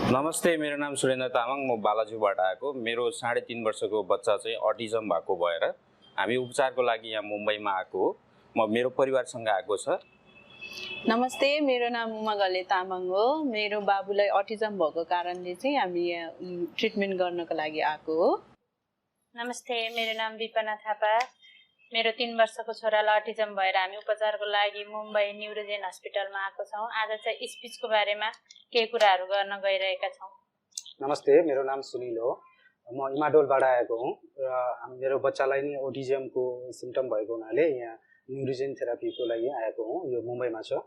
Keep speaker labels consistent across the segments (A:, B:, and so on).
A: नमस्ते, मेरो नाम सुरेन्द्र तामाङ। म बालाजुबाट आएको। मेरो 3.5 वर्षको बच्चा चाहिँ अटिजम भएको भएर हामी उपचारको लागि यहाँ मुम्बईमा आएको हो। मेरो परिवारसँग आएको छ।
B: नमस्ते, मेरो नाम उमा गले तामाङ हो। मेरो बाबुलाई अटिजम भएको कारणले चाहिँ हामी यहाँ ट्रिटमेन्ट गर्नको लागि आएको हो।
C: नमस्ते, मेरो नाम विपना थापा। मेरो 3 वर्षको छोरालाई अटिजम भएर हामी उपचारको लागि मुम्बई न्युरोजेन हस्पिटलमा आएको छौँ। आज चाहिँ स्पिचको बारेमा केही कुराहरू गर्न गइरहेका छौँ।
D: नमस्ते, मेरो नाम सुनिल हो। म इमाडोलबाट आएको हुँ र मेरो बच्चालाई नि ओटिजमको सिम्टम भएको हुनाले यहाँ न्युरोजेन थेरापीको लागि आएको हुँ। यो मुम्बईमा छ।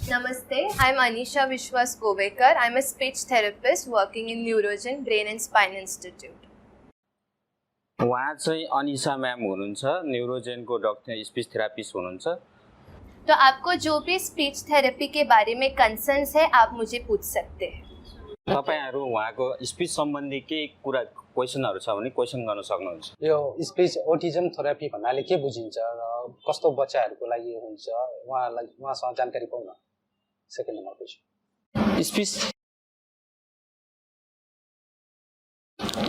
E: Namaste, I'm Anisha Vishwas Kovekar. I'm a speech therapist working in Neurogen Brain and Spine Institute.
A: उहाँ चाहिँ अनिशा म्याम हुनुहुन्छ, न्युरोजेनको डक्टर स्पिच थेरापिस्ट हुनुहुन्छ।
E: तो आपको जो भी स्पीच थेरेपी के बारे में कंसर्न्स है आप मुझे पूछ सकते हैं।
A: तपाईहरु उहाँको स्पिच सम्बन्धी के कुरा क्वेशनहरु छ भने क्वेशन गर्न सक्नुहुन्छ।
D: यो स्पिच ओटिजम थेरापी भन्नाले के बुझिन्छ र कस्तो बच्चाहरुको लागि हुन्छ उहाँसँग जानकारी pound. Second number question,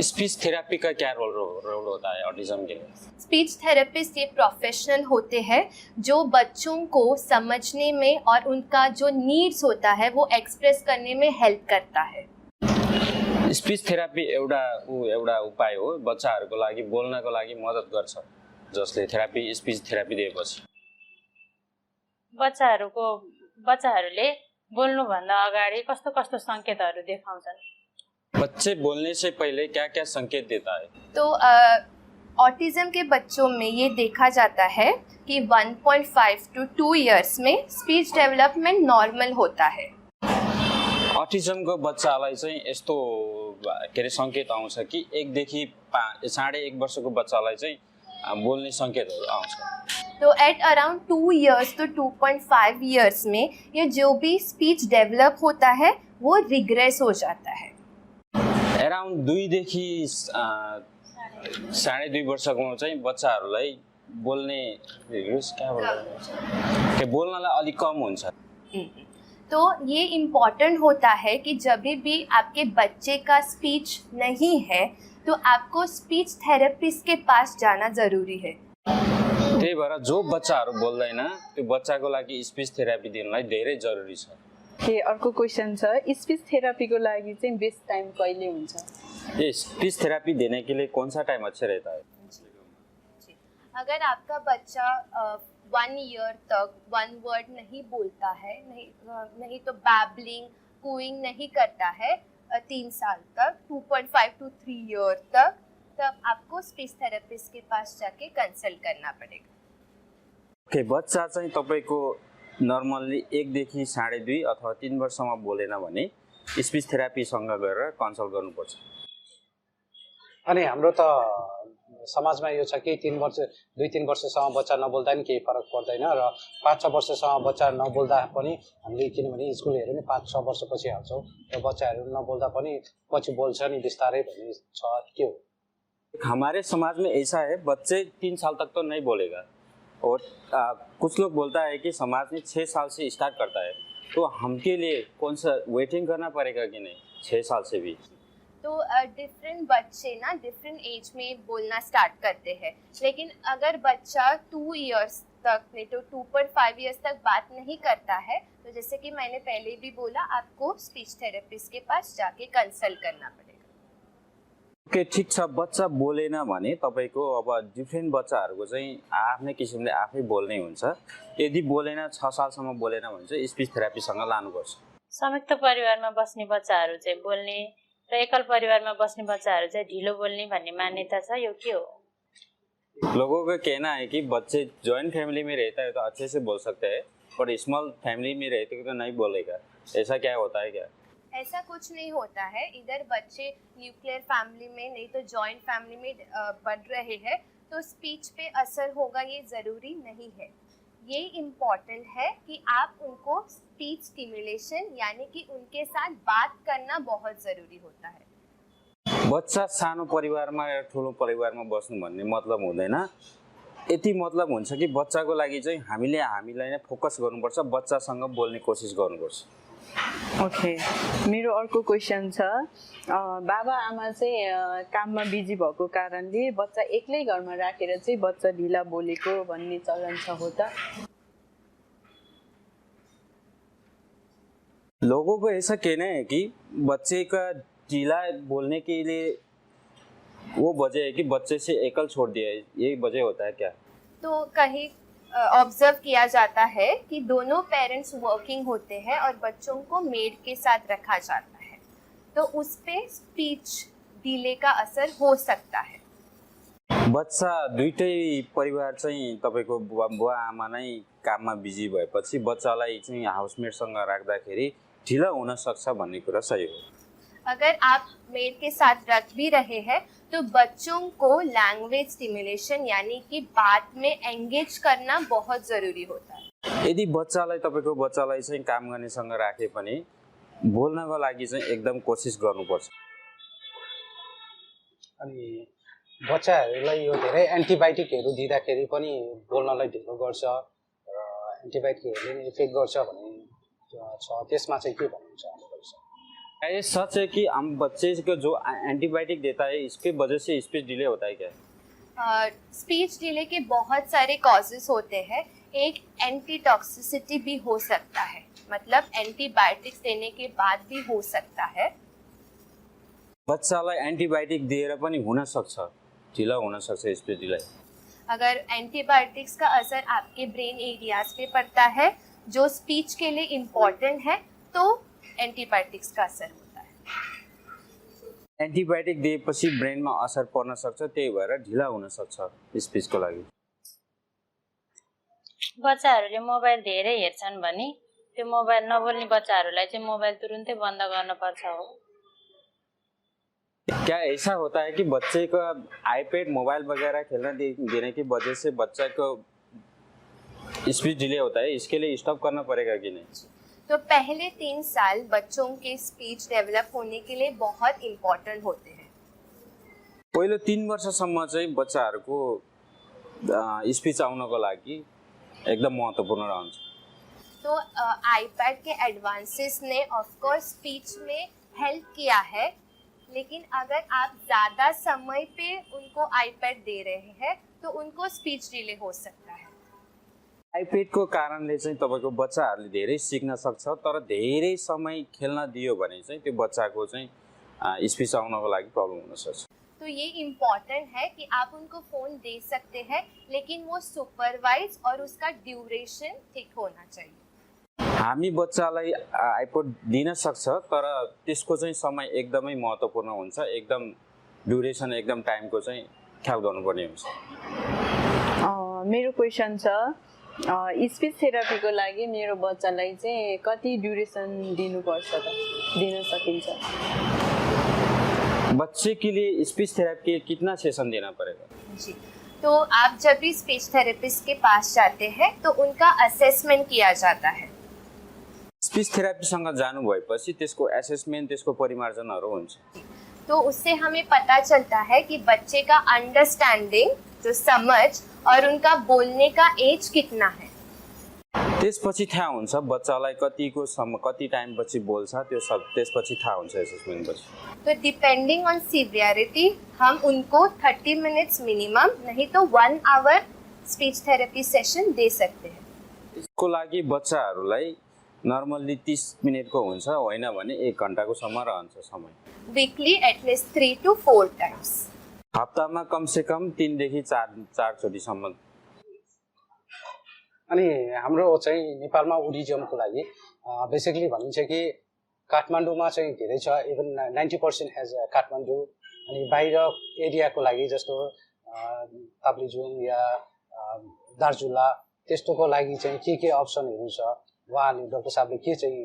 A: speech therapy का क्या रोल होता है ऑटिज्म के?
E: स्पीच थेरेपिस्ट ये प्रोफेशनल होते हैं जो बच्चों को समझने में और उनका जो नीड्स होता है वो एक्सप्रेस करने में हेल्प करता है।
A: स्पीच थेरापी एउटा उपाय हो बच्चाहरुको लागि बोल्नको लागि मद्दत गर्छ, जसले स्पीच थेरापी दिएपछि
C: बच्चाहरूले बोल्नु भन्दा अगाडि कस्तो संकेतहरू देखाउँछन्?
A: बच्चे बोलने से पहले क्या-क्या संकेत देता है?
E: तो ऑटिज्म के बच्चों में ये देखा जाता है कि 1.5 to 2 इयर्स में स्पीच डेवलपमेंट नॉर्मल होता है।
A: ऑटिज्मको बच्चालाई चाहिँ यस्तो के रे संकेत आउँछ कि 1 देखि 1.5 वर्षको बच्चालाई चाहिँ बोल्ने संकेतहरू आउँछ।
E: तो at around 2 years to 2.5 years में ये जो भी स्पीच डेवलप होता है वो रिग्रेस हो जाता है।
A: अराउन्ड 2 देखि 2.5 वर्षको चाहिँ बच्चाहरूलाई बोल्ने बोल्नलाई अलिक कम हुन्छ।
E: तो ये इम्पॉर्टेंट होता है कि जब भी आपके बच्चे का स्पीच नहीं है तो आपको स्पीच थेरेपिस्ट के पास जाना जरूरी है।
A: त्यही भएर जो बच्चाहरू बोल्दैन त्यो बच्चाको लागि स्पीच थेरापी दिनलाई धेरै जरुरी छ।
B: के अर्को क्वेशन छ, स्पीच थेरापीको लागि चाहिँ बेस्ट टाइम कहिले हुन्छ?
A: ये स्पीच थेरापी देने के लिए कौन सा टाइम अच्छा रहता है?
E: अगर आपका बच्चा 1 ईयर तक 1 वर्ड नहीं बोलता है, नहीं तो बैबलिंग कूइंग नहीं करता है 3 साल तक, 2.5 to 3 ईयर तक, तब आपको स्पीच थेरेपिस्ट के पास जाके कंसल्ट करना पड़ेगा।
A: ओके, बच्चा चाहिँ तपाईको नर्मली 1 देखि 2.5 अथवा 3 वर्षमा बोलेन भने स्पीच थेरापीसँग गएर कन्सल्ट गर्नुपर्छ।
D: अनि हाम्रो त समाजमा यो छ कि 2-3 वर्षसम्म बच्चा नबोल्दा नि केही फरक पर्दैन र 5-6 वर्षसम्म बच्चा नबोल्दा पनि हामीले किनभने स्कुल हेऱ्यो नि 5-6 वर्षपछि हाल्छौँ र बच्चाहरू नबोल्दा पनि पछि बोल्छ नि बिस्तारै भन्ने छ। के हो?
A: हमारे समाज में ऐसा है, बच्चे 3 साल तक तो नहीं बोलेगा और कुछ लोग बोलता है कि समाज में 6 साल से स्टार्ट करता है, तो हमके लिए कौन सा वेटिंग करना पड़ेगा कि नहीं 6 साल से भी?
E: तो डिफरेंट बच्चे ना डिफरेंट एज में बोलना स्टार्ट करते हैं, लेकिन अगर बच्चा 2 इयर्स तक नहीं तो 2.5 इयर्स तक बात नहीं करता है तो जैसे कि मैंने पहले भी बोला आपको स्पीच थेरेपिस्ट के पास जाके कंसल्ट करना पड़ेगा।
A: ओके, ठीक छ। बच्चा बोलेन भने तपाईको अब डिफरेंट बच्चाहरुको चाहिँ आफ्नै किसिमले आफै बोल्ने हुन्छ। यदि बोलेन 6 सालसम्म बोलेन भने चाहिँ स्पीच थेरापीसँग लानुपर्छ।
C: संयुक्त परिवारमा बस्ने बच्चाहरू चाहिँ बोल्ने र एकल परिवारमा बस्ने बच्चाहरू चाहिँ ढिलो बोल्ने भन्ने मान्यता छ, यो के हो?
A: लोगों का कहना है कि बच्चे जॉइंट फैमिली में रहता है तो अच्छे से बोल सकते हैं, पर स्मॉल फैमिली में रहते हैं तो नहीं बोलेगा। ऐसा क्या होता है क्या?
E: ऐसा कुछ नहीं होता है। इधर बच्चे न्यूक्लियर फैमिली में नहीं तो जॉइंट फैमिली में बढ़ रहे हैं तो स्पीच पे असर होगा ये ज़रूरी नहीं है। ये इम्पॉर्टेंट है कि आप उनको स्पीच स्टिमुलेशन यानी कि उनके साथ बात करना बहुत ज़रूरी होता है।
A: बच्चा सानो परिवारमा या ठुलो परिवारमा बस्नु भन्ने मतलब हुँदैन। यति मतलब हुन्छ कि बच्चाको लागि चाहिँ हामीलाई नै फोकस गर्नुपर्छ, बच्चासँग बोल्ने कोसिस गर्नुपर्छ।
B: ओके, मेरो अर्को क्वेसन छ, बाबा आमा चाहिँ काममा बिजी भएको कारणले बच्चा एक्लै घरमा राखेर चाहिँ बच्चा ढिला बोलेको भन्ने चलन छ, हो त?
A: लोगों को ऐसा कहना है कि बच्चे का ढीला बोलने के लिए वो वजह है कि बच्चे से एकल छोड़ दिया है, यही वजह होता है क्या?
E: तो कहीं ऑब्जर्व किया जाता है कि दोनों पेरेंट्स वर्किंग होते हैं और बच्चों को मेड के साथ रखा जाता है, तो उस पे स्पीच डिले का असर हो सकता है।
A: बच्चा दुईटै परिवार चाहिँ तपाईको बुवा आमा नै काममा बिजी भएपछि बच्चालाई चाहिँ हाउसमेटसँग राख्दाखेरि ढिला हुन सक्छ भन्ने कुरा सही हो।
E: अगर आप मेड के साथ रख भी रहे हैं तो बच्चों को लैंग्वेज स्टिमुलेशन यानी कि बात में एंगेज करना बहुत ज़रूरी होता है।
A: यदि बच्चालाई तपाईको बच्चालाई चाहिँ काम गर्नेसँग राखे पनि बोल्नको लागि चाहिँ एकदम कोसिस गर्नुपर्छ।
D: अनि बच्चाहरूलाई यो धेरै एन्टिबायोटिकहरू दिँदाखेरि पनि बोल्नलाई ढिलो गर्छ र एन्टिबायोटिकहरूले इफेक्ट गर्छ भन्ने छ, त्यसमा चाहिँ के भन्नुहुन्छ?
A: ये सच है कि हम बच्चे को जो एंटीबायोटिक देता है इसके वजह से स्पीच डिले होता है क्या?
E: स्पीच डिले के बहुत सारे कॉजेस होते हैं। एक एंटी टॉक्सिसिटी भी हो सकता है, मतलब एंटीबायोटिक्स देने के बाद भी हो सकता है।
A: बच्चालाई एंटीबायोटिक दिएर पनि हुन सक्छ, ढिला हुन सक्छ स्पीच डिले।
E: अगर एंटीबायोटिक्स का असर आपके ब्रेन एरियाज पे पड़ता है जो स्पीच के लिए इम्पोर्टेंट है तो एंटीबायोटिक्स का असर होता है।
A: एन्टिबायोटिक दिएपछि ब्रेनमा असर पर्न सक्छ, त्यही भएर ढिला हुन सक्छ स्पीचको लागि।
C: बच्चाहरूले मोबाइल धेरै हेर्छन् भने त्यो मोबाइल नबोल्ने बच्चाहरूलाई चाहिँ मोबाइल तुरुन्तै बन्द गर्नुपर्छ हो।
A: क्या ऐसा होता है कि बच्चे का आईपैड मोबाइल वगैरह खेलना देने की वजह से बच्चा को स्पीच डिले होता है, इसके लिए स्टॉप करना पड़ेगा कि नहीं?
E: तो पहले 3 साल बच्चों के स्पीच डेवलप होने के लिए बहुत इम्पोर्टेंट होते हैं।
A: पहिलो 3 वर्षसम्म चाहिँ बच्चाहरूको स्पीच आउनको लागि एकदम महत्त्वपूर्ण रहन्छ।
E: तो आईपैड के एडवांसेस ने ऑफ कोर्स स्पीच में हेल्प किया है, लेकिन अगर आप ज़्यादा समय पे उनको आईपैड दे रहे हैं तो उनको स्पीच डिले हो सकता है।
A: आईपैडको कारणले चाहिँ तपाईको बच्चाहरूले धेरै सिक्न सक्छ, तर धेरै समय खेल्न दियो भने चाहिँ त्यो बच्चाको चाहिँ स्पीच आउनको लागि प्रब्लम हुन सक्छ।
E: तो ये इम्पोर्टेंट है कि आप उनको फ़ोन दे सकते हैं, लेकिन वो सुपरवाइज और उसका ड्यूरेशन ठीक होना चाहिए।
A: हामी बच्चालाई आईपैड दिन सक्छ, तर त्यसको चाहिँ समय एकदमै महत्त्वपूर्ण हुन्छ, एकदम ड्युरेसन एकदम टाइमको चाहिँ ख्याल गर्नुपर्ने हुन्छ।
B: मेरो क्वेसन छ, स्पीच थेरापीको लागि मेरो बच्चालाई चाहिँ कति ड्युरेसन दिनुपर्छ त, दिन सकिन्छ?
A: बच्चे के लिए स्पीच थेरापी कितना सेशन देना पड़ेगा?
E: जी, तो आप जब भी स्पीच थेरेपिस्ट के पास जाते हैं तो उनका असेसमेंट किया जाता है।
A: स्पीच थेरापीसँग जानु भएपछि त्यसको एसेसमेन्ट, त्यसको परिमार्जनहरू हुन्छ।
E: तो उससे हमें पता चलता है कि बच्चे का अंडरस्टैंडिंग, जो समझ और उनका बोलने का एज कितना है।
A: त्यसपछि थाहा हुन्छ बच्चालाई कति टाइम पछि बोल्छ, त्यो सब त्यसपछि थाहा हुन्छ एसेसमेन्ट पछि।
E: तो डिपेंडिंग ऑन सिवियरिटी हम उनको 30 मिनट्स मिनिमम, नहीं तो 1 आवर स्पीच थेरेपी सेशन दे सकते हैं।
A: यसको लागि बच्चाहरूलाई नर्मली 30 मिनेटको हुन्छ, होइन भने 1 घण्टाको सम्म रहन्छ समय।
E: Weekly at least 3 to 4 times.
A: हप्तामा कम से कम 3 देखि 4 चोटिसम्म।
D: अनि हाम्रो चाहिँ नेपालमा ओटिजमको लागि बेसिकली भनिन्छ कि काठमाडौँमा चाहिँ धेरै छ, इभन 90% एज काठमाडौँ। अनि बाहिर एरियाको लागि जस्तो ताप्लेजुङ या दार्चुला त्यस्तोको लागि चाहिँ के अप्सनहरू छ, उहाँले डाक्टर साहबले के चाहिँ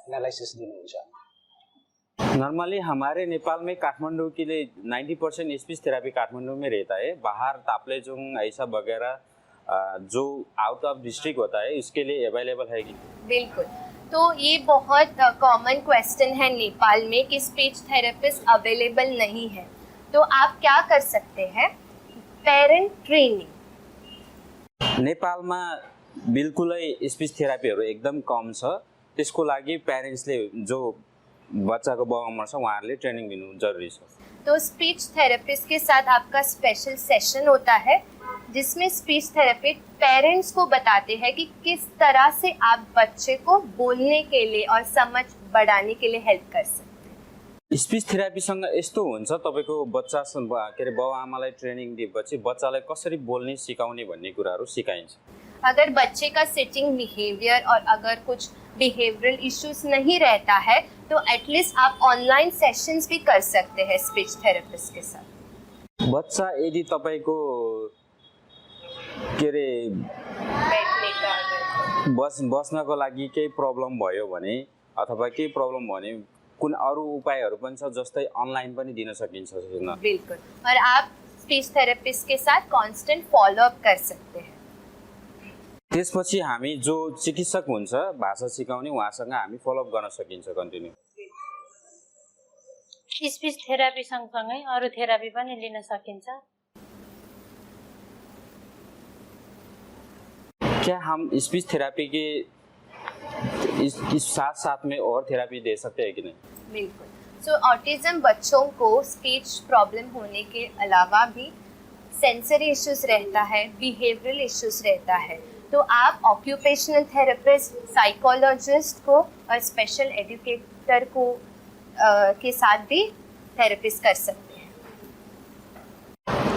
D: एनालाइसिस दिनुहुन्छ?
A: नॉर्मली हमारे नेपाल में काठमांडू के लिए 90% स्पीच थेरापी काठमांडू में रहता है। बाहर ताप्लेजुंग ऐसा वगैरह जो आउट ऑफ डिस्ट्रिक्ट होता है इसके लिए अवेलेबल है कि?
E: बिल्कुल, तो ये बहुत कॉमन क्वेश्चन है नेपाल में कि स्पीच थेरेपिस्ट अवेलेबल नहीं है। तो आप क्या कर सकते हैं? Parent training.
A: नेपालमा बिल्कुलै स्पीच थेरापीहरू एकदम कम छ, त्यसको लागि प्यारेन्ट्सले जो बच्चाको बाबुआमा छ उहाँहरूले ट्रेनिङ दिनु जरुरी छ।
E: तो स्पीच थेरेपिस्ट के साथ आपका स्पेशल सेशन होता है जिसमें स्पीच थेरेपिस्ट पेरेंट्स को बताते हैं कि किस तरह से आप बच्चे को बोलने के लिए और समझ बढ़ाने के लिए हेल्प कर सकते हैं।
A: स्पीच थेरापीसँग यस्तो हुन्छ तपाईको बच्चा के अरे बाबुआमालाई ट्रेनिङ दिएपछि बच्चालाई कसरी बोल्ने सिकाउने भन्ने कुराहरू सिकाइन्छ।
E: अगर बच्चे का सिटिंग बिहेवियर और अगर कुछ बिहेवियरल इश्यूज नहीं रहता है तो एटलीस्ट आप ऑनलाइन सेशंस भी कर सकते हैं स्पीच थेरेपिस्ट के साथ।
A: बच्चा यदि तपाईको के अरे बस्नको लागि केही प्रब्लम भयो भने अथवा केही प्रब्लम भयो भने कुन अरू उपायहरू पनि छ जस्तै अनलाइन पनि दिन सकिन्छ हैन।
E: बिल्कुल, और आप स्पीच थेरेपिस्ट के साथ कांस्टेंट फॉलो अप कर सकते हैं।
A: त्यसपछि हामी जो चिकित्सक हुन्छ भाषा सिकाउने उहाँसँग हामी फलोअप गर्न सकिन्छ कन्टिन्यू।
C: स्पीच थेरापी सँगसँगै अरू थेरापी पनि लिन सकिन्छ।
A: क्या हम स्पीच थेरापी के इस साथ साथ में और थेरापी दे सकते हैं कि नहीं?
E: बिल्कुल। सो ऑटिज्म बच्चों को स्पीच प्रॉब्लम होने के अलावा भी सेंसरी इश्यूज रहता है, बिहेवियरल इश्यूज रहता है, तो आप ऑक्यूपेशनल थेरेपिस्ट, साइकोलॉजिस्ट को और स्पेशल एजुकेटर को के साथ भी थेरेपिस्ट कर सकते हैं।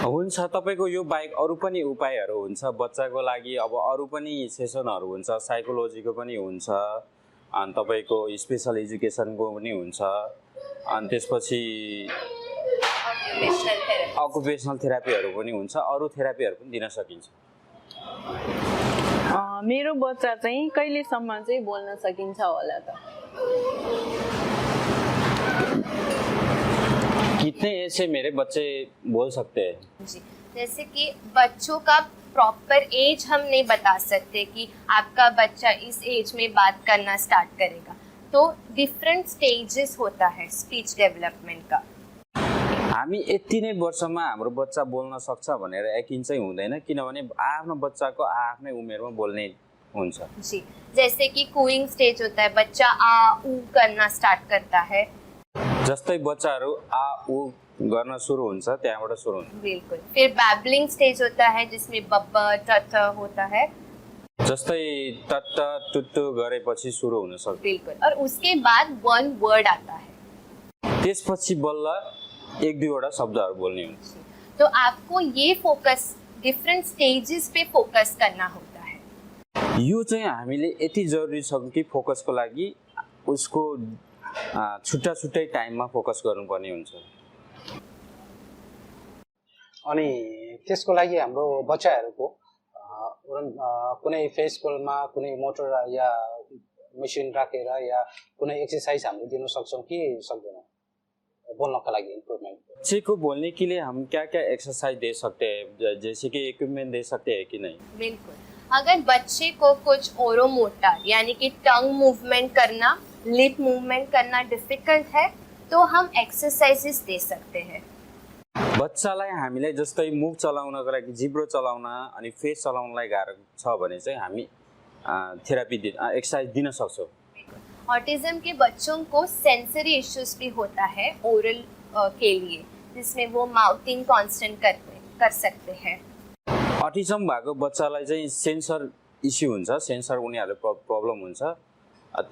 A: हुन्छ, तपाईको यो बाहेक अरू पनि उपायहरू हुन्छ बच्चाको लागि। अब अरू पनि सेसनहरू हुन्छ, साइकोलोजीको पनि हुन्छ, अनि तपाईको स्पेशल एजुकेसनको पनि हुन्छ, अनि त्यसपछि अकुपेसनल थेरापीहरू पनि हुन्छ, अरू थेरापीहरू पनि दिन सकिन्छ।
B: मेरो बच्चा चाहिँ कहिलेसम्म चाहिँ बोल्न सकिन्छ होला त?
A: कितने एज से मेरे बच्चे बोल सकते हैं?
E: जी, जैसे कि बच्चों का प्रॉपर एज हम नहीं बता सकते कि आपका बच्चा इस एज में बात करना स्टार्ट करेगा, तो डिफरेंट स्टेजेस होता है स्पीच डेभलपमेन्ट का।
A: हामी यति नै वर्षमा हाम्रो बच्चा बोल्न सक्छ भनेर यकिन चाहिँ हुँदैन, किनभने आफ्नो बच्चाको आफ्नै उमेरमा बोल्ने हुन्छ।
E: जी, जैसे कि कूइंग स्टेज होता है, बच्चा आ ऊ करना स्टार्ट करता है।
A: जस्तै बच्चाहरू आ ऊ गर्न सुरु हुन्छ, त्यहाँबाट सुरु हुन्छ।
E: बिल्कुल। फिर बैबलिंग स्टेज होता है जिसमें बब्ब टट होता है,
A: जस्तै टट्ट टुट्टु गरेपछि सुरु हुन सक्छ।
E: बिल्कुल। और उसके बाद वन वर्ड आता है,
A: त्यसपछि बल्ल एक दुईवटा शब्दहरू बोल्ने हुन्छ।
E: तो आपको ये फोकस डिफरेंट स्टेजेस पे फोकस करना होता है।
A: यो चाहिँ हामीले यति जरुरी छ कि फोकसको लागि उसको छुट्टा छुट्टै टाइममा फोकस गर्नुपर्ने हुन्छ।
D: अनि त्यसको लागि हाम्रो बच्चाहरूको कुनै फेसबुकमा कुनै मोटर या मसिन राखेर या कुनै एक्सरसाइज हामीले दिन सक्छौँ कि सक्दैनौँ बोलने का लगी इम्प्रूवमेंट?
A: बच्चे को बोलने के लिए हम क्या क्या एक्सरसाइज दे सकते हैं, जैसे कि इक्विपमेंट दे सकते हैं कि नहीं?
E: बिल्कुल। अगर बच्चे को कुछ ओरोमोटर यानी कि टंग मूवमेंट करना, लिप मूवमेंट करना डिफिकल्ट है तो हम एक्सरसाइजेस दे सकते हैं।
A: बच्चालाई हामीले जस्तै मुख चलाउनको लागि जिब्रो चलाउन अनि फेस चलाउनलाई गाह्रो छ भने चाहिँ हामी थेरापी एक्सरसाइज दिन सक्छौँ।
E: ऑटिज्म के बच्चों को सेंसरी इश्यूज भी होता है ओरल के लिए, जिसमें वो माउथिंग कांस्टेंट कर सकते हैं।
A: ऑटिज्म भएको बच्चालाई चाहिँ सेन्सर इश्यू हुन्छ, सेन्सर उनीहरुले प्रब्लम हुन्छ,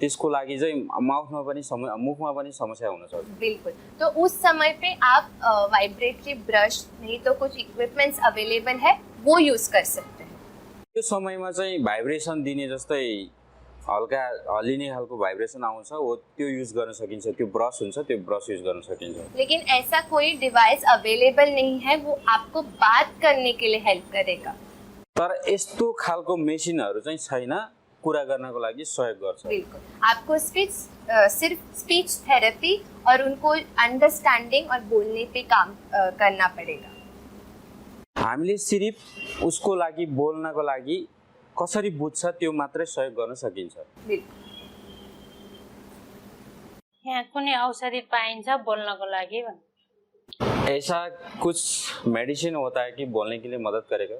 A: त्यसको लागि चाहिँ माउथमा पनि मुखमा पनि समस्या हुन सक्छ।
E: बिल्कुल। तो उस समय पे आप वाइब्रेटरी ब्रश नहीं तो कुछ इक्विपमेंट्स अवेलेबल है वो यूज कर सकते हैं।
A: त्यो समयमा चाहिँ भाइब्रेसन दिने जस्तै हल्का हल्लिने खालको भाइब्रेसन आउँछ, वो त्यो युज गर्न सकिन्छ, त्यो ब्रश हुन्छ, त्यो ब्रश युज गर्न सकिन्छ।
E: लेकिन ऐसा कोई डिवाइस अवेलेबल नहीं है वो आपको बात करने के लिए हेल्प करेगा।
A: तर यस्तो खालको मेसिनहरु चाहिँ छैन कुरा गर्नको लागि सहयोग गर्छ।
E: बिल्कुल। आपको सिर्फ स्पीच थेरेपी और उनको अंडरस्टैंडिंग और बोलने पे काम करना पड़ेगा।
A: हामीले सिर्फ उसको लागि बोल्नको लागि कसरी बुझ्छ त्यो मात्रै सहयोग गर्न सकिन्छ।
E: बिल्कुल।
C: यहाँ कुनै औषधि पाइन्छ बोल्नको लागि भने?
A: ऐसा कुछ मेडिसिन होता है कि बोलने के लिए मदद करेगा?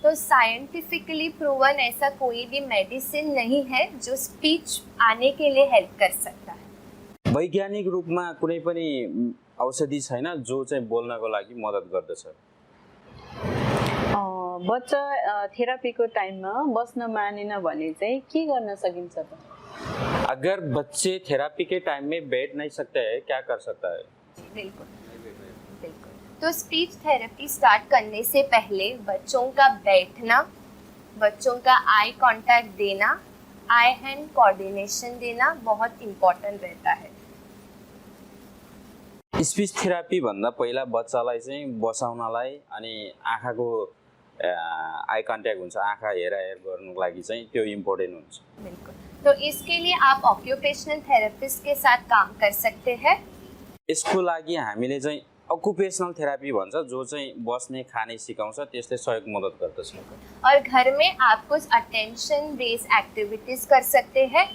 E: तो साइंटिफिकली प्रूवन ऐसा कोई भी मेडिसिन नहीं है जो स्पीच आने के लिए हेल्प कर सकता है।
A: वैज्ञानिक रूपमा कुनै पनि औषधि छैन जो चाहिँ बोल्नको लागि मद्दत गर्दछ।
B: बच्चा थेरापीको टाइममा बस्न मानेन भने चाहिँ के गर्न सकिन्छ त?
A: अगर बच्चे थेरापी के टाइम में बैठ नहीं सकते हैं, क्या कर सकता है?
E: बिल्कुल बिल्कुल। तो स्पीच थेरेपी स्टार्ट करने से पहले बच्चों का बैठना, बच्चों का आई कांटेक्ट देना, आई हैंड कोऑर्डिनेशन देना बहुत इम्पोर्टेंट रहता है।
A: स्पीच थेरापी भन्दा पहिला बच्चालाई चाहिँ बसाउनलाई अनि आँखाको आई कन्ट्याक्ट हुन्छ, आँखा हेराहेर गर्नुको लागि चाहिँ त्यो इम्पोर्टेन्ट हुन्छ।
E: बिल्कुल। तो इसके लिए आप ऑक्यूपेशनल थेरेपिस्ट के साथ काम कर सकते हैं।
A: यसको लागि हामीले चाहिँ अकुपेसनल थेरापी भन्छ, जो चाहिँ बस्ने खाने सिकाउँछ, त्यसले सहयोग मद्दत गर्दछ।
E: और घर में आप कुछ अटेंशन बेस्ड एक्टिविटीज कर सकते हैं।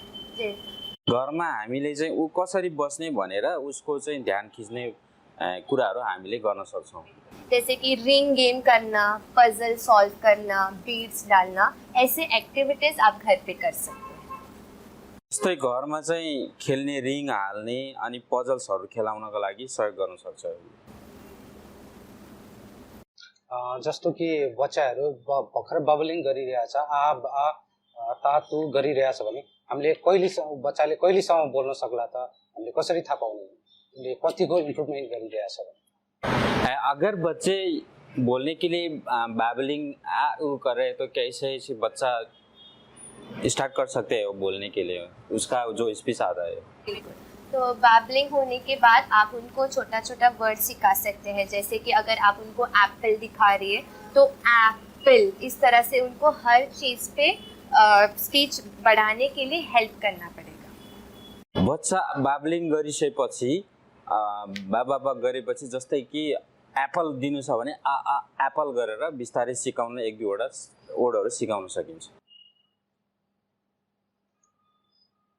A: घरमा हामीले चाहिँ ऊ कसरी बस्ने भनेर उसको चाहिँ ध्यान खिच्ने कुराहरू हामीले गर्न सक्छौँ।
E: जैसे कि रिंग गेम करना, पजल सॉल्व करना, बीड्स डालना, ऐसे एक्टिविटीज आप घर पे कर सकते हैं।
A: जस्तै घरमा चाहिँ खेल्ने रिङ हाल्ने अनि पजल्सहरू खेलाउनको लागि सहयोग गर्न सक्छ।
D: जस्तो कि बच्चाहरू भर्खर बबलिङ गरिरहेछ, आ ता तु गरिरहेछ भने हामीले बच्चाले कहिलेसम्म बोल्न सक्ला त? हामीले कसरी थाहा पाउने उसले कतिको इम्प्रुभमेन्ट गरिरहेछ?
A: अगर बच्चे बोलने के लिए बैबलिंग कर रहे हैं तो कैसे से बच्चा स्टार्ट कर सकते हैं बोलने के लिए उसका जो स्पीच आता है।
E: बिल्कुल। तो बैबलिंग होने के बाद आप उनको छोटा छोटा वर्ड सिखा सकते हैं। जैसे कि अगर आप उनको एप्पल दिखा रही है तो एप्पल, इस तरह से उनको हर चीज़ पे स्पीच बढ़ाने के लिए हेल्प करना पड़ेगा।
A: बच्चा बैबलिंग गरिसकेपछि बाबा गरेपछि जस्तै कि एप्पल दिनु छ भने आ एप्पल गरेर बिस्तारै सिकाउन एक दुईवटा वर्डहरू सिकाउन सकिन्छ।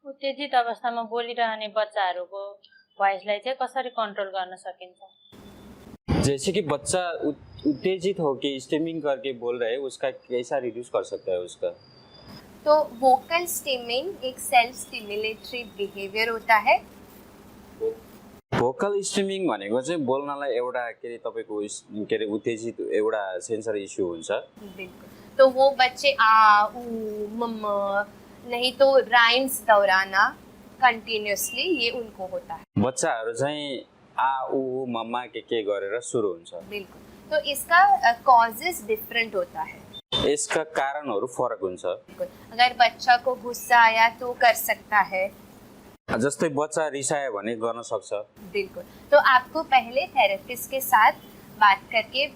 C: उत्तेजित अवस्थामा बोलिरहने बच्चाहरूको भोइसलाई चाहिँ कसरी कन्ट्रोल गर्न सकिन्छ?
A: जैसे कि बच्चा उत्तेजित होके स्टिमिंग करके बोल रहे हैं, उसका कैसा रिड्यूस कर सकता है उसका?
E: तो वोकल स्टिमिंग एक सेल्फ स्टिमुलेटरी बिहेवियर होता है।
A: भोकल स्ट्रिमिङ भनेको चाहिँ बोल्नलाई एउटा के अरे उत्तेजित एउटा सेन्सर इस्यु हुन्छ।
E: बिल्कुल। तो वो बच्चे आ ऊ मम्मा नहीं तो राइम्स दोहराना कंटिन्यूअसली, ये उनको होता है।
A: बच्चाहरू चाहिँ आ ऊ मम्मा के गरेर सुरु हुन्छ।
E: बिल्कुल। तो इसका कॉजेस डिफरेंट होता है।
A: यसका कारणहरू फरक हुन्छ।
E: बिल्कुल। अगर बच्चा को गुस्सा आया तो कर सकता है।
A: जस्तै बच्चा रिसायो भने गर्न सक्छ।
E: बिल्कुल। तो आपको पहले थेरेपिस्ट के साथ बात करके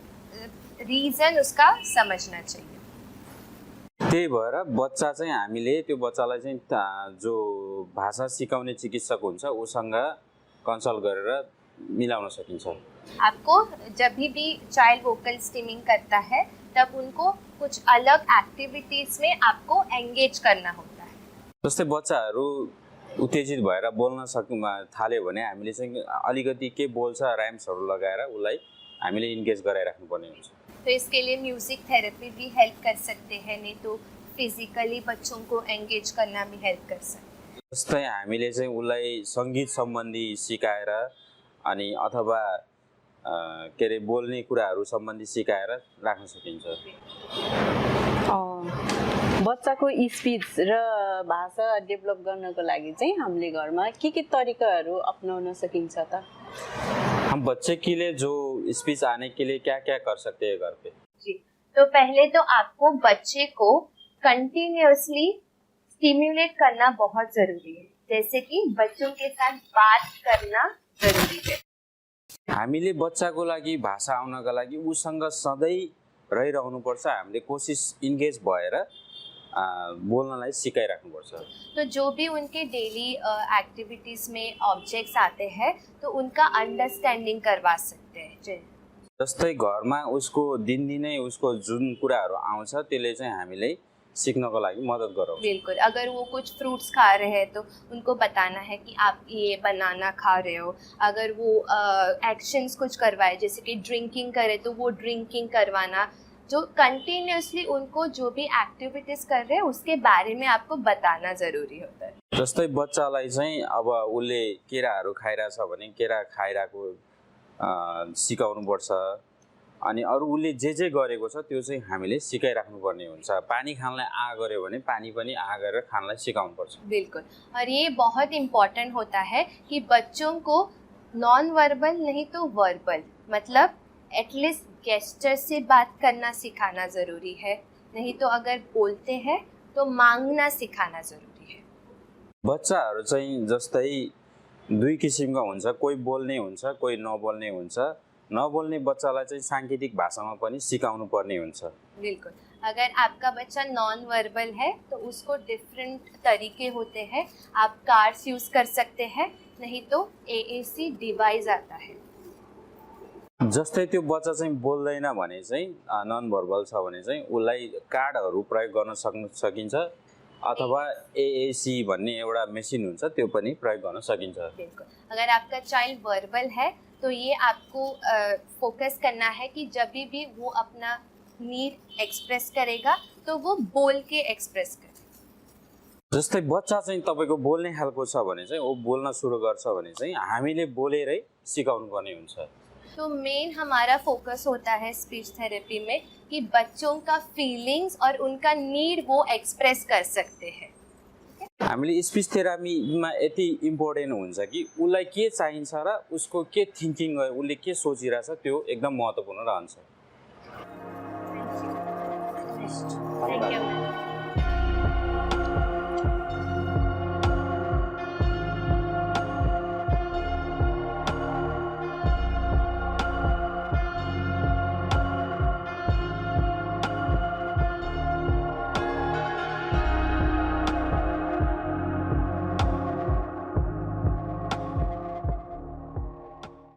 E: रीजन उसका समझना चाहिए।
A: त्यही भएर बच्चा चाहिँ हामीले त्यो बच्चालाई चाहिँ जो भाषा सिकाउने चिकित्सक हुन्छ उसँग कन्सल्ट गरेर मिलाउन सकिन्छ।
E: आपको जब भी चाइल्ड वोकल स्टिमिंग करता है तब उनको कुछ अलग एक्टिविटीज में आपको एंगेज करना होता है।
A: जस्तै बच्चाहरू उत्तेजित भएर बोल्न थाल्यो भने हामीले चाहिँ अलिकति के बोल्छ राइम्सहरू लगाएर उसलाई हामीले इन्गेज गराइराख्नु पर्ने हुन्छ।
E: तो इसके लिए म्यूजिक थेरेपी भी हेल्प कर सकते हैं, नहीं तो फिजिकली बच्चों को एंगेज करना भी हेल्प कर सकते हैं।
A: जस्तै हामीले चाहिँ उसलाई सङ्गीत सम्बन्धी सिकाएर अनि अथवा के अरे बोल्ने कुराहरू सम्बन्धी सिकाएर राख्न सकिन्छ।
B: बच्चाको स्पिच र भाषा डेभलप गर्नको लागि चाहिँ हामीले घरमा के तरिकाहरू अपनाउन सकिन्छ त?
A: हम बच्चे के लिए जो स्पीच आने के लिए क्या क्या कर सकते हैं घर पे?
E: जी, तो पहले तो आपको बच्चे को कंटिन्यूअसली स्टिम्युलेट करना बहुत जरूरी है। जैसे कि बच्चों के साथ बात करना जरूरी है।
A: हामीले बच्चाको लागि भाषा आउनका लागि उसँग सधैँ रहिरहनुपर्छ। हामीले कोसिस इन्गेज भएर बोल्नलाई सिकाइराख्नुपर्छ।
E: तो जो भी उनके डेली एक्टिविटीज में ऑब्जेक्ट्स आते हैं तो उनका अंडरस्टैंडिंग करवा सकते हैं।
A: जस्तै घरमा उसको दिनदिनै उसको जुन कुराहरू आउँछ त्यसले चाहिँ हामीले सिक्नको लागि मद्दत गरौँ।
E: बिल्कुल। अगर वो कुछ फ्रूट्स खा रहे हैं तो उनको बताना है कि आप ये बनाना खा रहे हो। अगर वो एक्शंस कुछ करवाए जैसे कि ड्रिंकिंग करे तो वो ड्रिंकिंग करवाना, जो कंटिन्यूसली उनको जो भी एक्टिविटीज कर रहे हैं उसके बारे में आपको बताना जरूरी होता है।
A: जस्तै बच्चालाई चाहिँ अब उसले केराहरू खाइरहेछ भने केरा खाइरहेको सिकाउनुपर्छ। अनि अरू उसले जे गरेको छ त्यो चाहिँ हामीले सिकाइराख्नुपर्ने हुन्छ। पानी खानलाई आ गर्यो भने पानी पनि आ गरेर खानलाई सिकाउनुपर्छ।
E: बिल्कुल, और ये बहुत इम्पोर्टेंट होता है कि बच्चों को नॉन वर्बल नहीं तो वर्बल, मतलब एटलीस्ट गेस्चर से बात करना सिखाना ज़रूरी है। नहीं तो अगर बोलते हैं तो मांगना सिखाना ज़रूरी है।
A: बच्चाहरू चाहिँ जस्तै दुई किसिमका हुन्छ, कोही बोल्ने हुन्छ, कोही नबोल्ने हुन्छ। नबोल्ने बच्चालाई चाहिँ सांकेतिक भाषामा पनि सिकाउनु पर्ने हुन्छ।
E: बिल्कुल, अगर आपका बच्चा नॉन वर्बल है तो उसको डिफरेंट तरीके होते हैं। आप कार्ड्स यूज़ कर सकते हैं, नहीं तो AAC डिवाइस आता है।
A: जस्तै त्यो बच्चा चाहिँ बोल्दैन भने चाहिँ नन भर्बल छ भने चाहिँ उसलाई कार्डहरू प्रयोग गर्न सकिन्छ अथवा AAC भन्ने एउटा मेसिन हुन्छ त्यो पनि प्रयोग गर्न सकिन्छ।
E: बिल्कुल, अगर आपका चाइल्ड वर्बल है तो ये आपको फोकस करना है कि जब भी वो अपना नीड एक्सप्रेस करेगा तो वो बोल के एक्सप्रेस करे।
A: जस्तै बच्चा चाहिँ तपाईको बोल्ने खालको छ भने चाहिँ ऊ बोल्न सुरु गर्छ भने चाहिँ हामीले बोलेरै सिकाउनु पर्ने हुन्छ।
E: तो मेन हमारा फोकस होता है स्पीच थेरेपी में कि बच्चों का फीलिंग्स और उनका नीड वो एक्सप्रेस कर सकते हैं।
A: हामीले स्पीच थेरापीमा यति इम्पोर्टेन्ट हुन्छ कि उसलाई के चाहिन्छ र उसको के थिङ्किङ उसले के सोचिरहेछ त्यो एकदम महत्त्वपूर्ण रहन्छ।
C: Thank you.